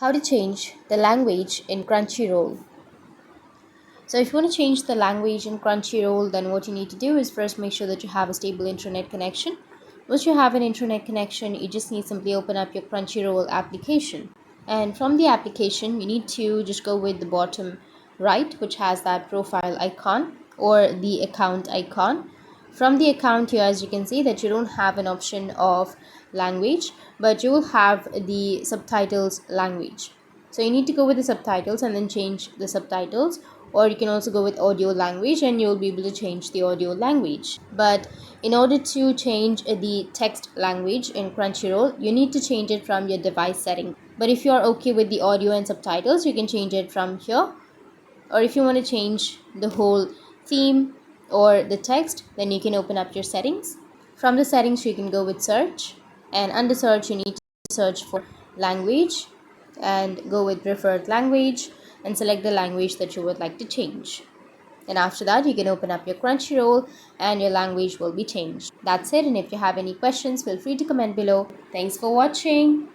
How to change the language in Crunchyroll. So if you want to change the language in Crunchyroll, then what you need to do is first make sure that you have a stable internet connection. Once you have an internet connection, you just need simply open up your Crunchyroll application. And from the application, you need to just go with the bottom right, which has that profile icon or the account icon. From the account here, as you can see that you don't have an option of language, but you will have the subtitles language. So you need to go with the subtitles and then change the subtitles, or you can also go with audio language and you'll be able to change the audio language. But in order to change the text language in Crunchyroll, you need to change it from your device setting. But if you're okay with the audio and subtitles, you can change it from here. Or if you want to change the whole theme or the text, then you can open up your settings. From the settings, you can go with search, and under search you need to search for language and go with preferred language and select the language that you would like to change. And after that, you can open up your Crunchyroll and your language will be changed. That's it, and if you have any questions, feel free to comment below. Thanks for watching.